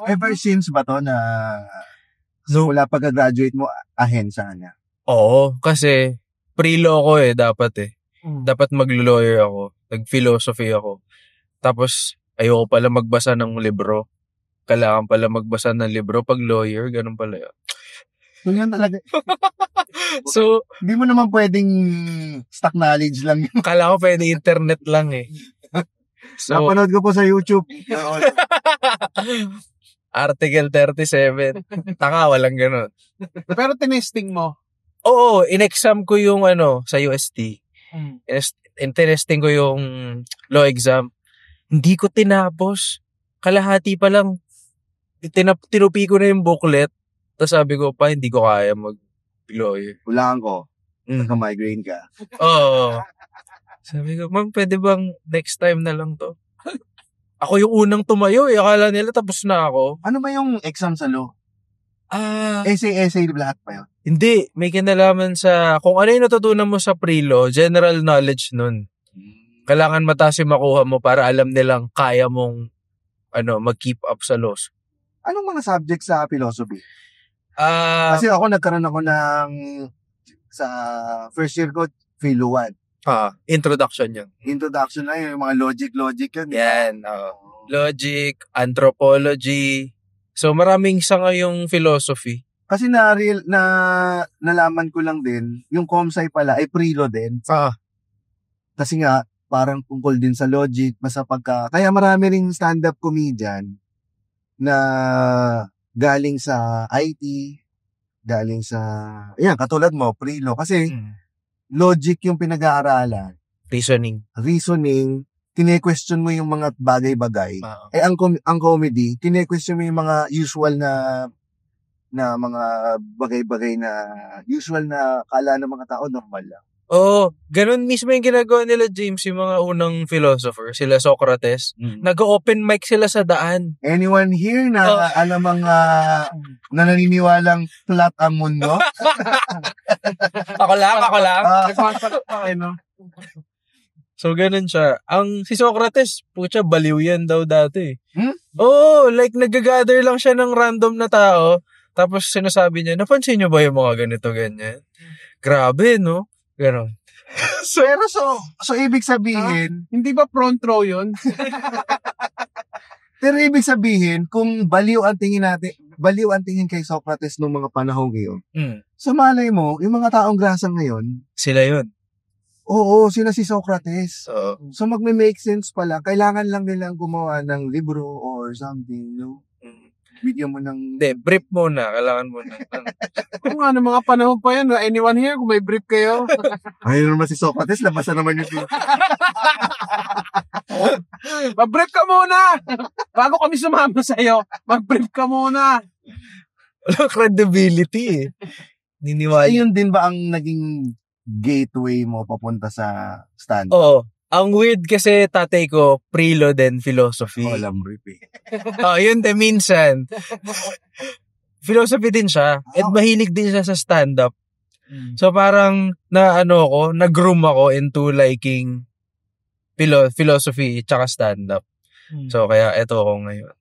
Ever since ba to na wala pagka-graduate mo, ahensya niya? Oo, kasi pre-law ko dapat Dapat mag-lawyer ako. Nag-philosophy ako. Tapos, ayoko pala magbasa ng libro. Kailangan pala magbasa ng libro pag lawyer. Ganun pala yun. So, yan talaga. So, hindi mo naman pwedeng stock knowledge lang. Kala ko pwede internet lang So, napanood ko po sa YouTube. Article 37. Taka, walang ganun. Pero tinesting mo? Oo, in-exam ko yung sa UST. In-testing ko yung law exam. Hindi ko tinapos. Kalahati pa lang. Tinupi ko na yung booklet. Tapos sabi ko pa, hindi ko kaya mag-lawyer. Hulaan ko. Nagka-migraine ka. Oo. Sabi ko, ma'am, pwede bang next time na lang to? Ako yung unang tumayo Akala nila tapos na ako. Ano ba yung exam sa law? Essay lahat pa yun? Hindi. May kinalaman sa kung ano yung natutunan mo sa pre-law, general knowledge nun. Kailangan mataas yung makuha mo para alam nilang kaya mong mag-keep up sa laws. Anong mga subjects sa philosophy? Kasi ako nagkaroon ako sa first year ko, Philo 1. Introduction yun. Introduction na yung mga logic yun. Yan. Logic, anthropology. So maraming sanga yung philosophy. Kasi nalaman ko lang din, yung ComSci pala ay pre-law din. Kasi nga, parang tungkol din sa logic, kaya marami ring stand-up comedian na galing sa IT, galing sa, katulad mo, pre-law. Kasi, logic yung pinag-aaralan. Reasoning, kine-question mo yung mga bagay-bagay. Ang comedy, kine-question mo yung mga usual na mga bagay-bagay na usual na kala ng mga tao normal lang. Oo, ganun mismo yung ginagawa nila, James, yung mga unang philosopher, sila Socrates. Nag-open mic sila sa daan. Anyone here na alam mga na naniniwalang flat ang mundo? Ako lang. No? So, ganun siya. Si Socrates, putya, baliw yan daw dati. Oo, like nag-gather lang siya ng random na tao, tapos sinasabi niya, napansin niyo ba yung mga ganito, ganyan? Grabe, no? Ganon. Pero so ibig sabihin, hindi ba front row yun? Pero ibig sabihin, kung baliw ang tingin kay Socrates noong mga panahon ngayon, sa malay mo, yung mga taong grasa ngayon, sila yun. Oo, sila si Socrates. So magme-make sense pala. Kailangan lang nilang gumawa ng libro or something, no? Bigyan mo ng... Hindi, brief muna. Kailangan muna. Kung mga panahon pa yan, anyone here, kung may brief kayo? Ayun naman si Socrates, labasan naman yung... Mag-brief ka muna! Bago kami sumama sa'yo, mag-brief ka muna! Walang credibility Niniwala. Ayun din ba ang naging gateway mo papunta sa stand-up? Oo. Ang weird kasi tatay ko, pre-law din, philosophy. Walang brief yun din minsan. Philosophy din siya. At mahilig din siya sa stand-up. So parang nag-groom ako into liking philosophy tsaka stand-up. So kaya eto ako ngayon.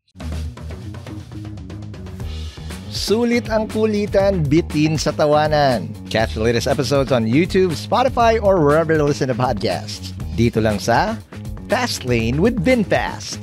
Sulit ang kulitan, bitin sa tawanan. Catch the latest episodes on YouTube, Spotify, or wherever you listen to podcasts. Dito lang sa Fast Lane with VinFast.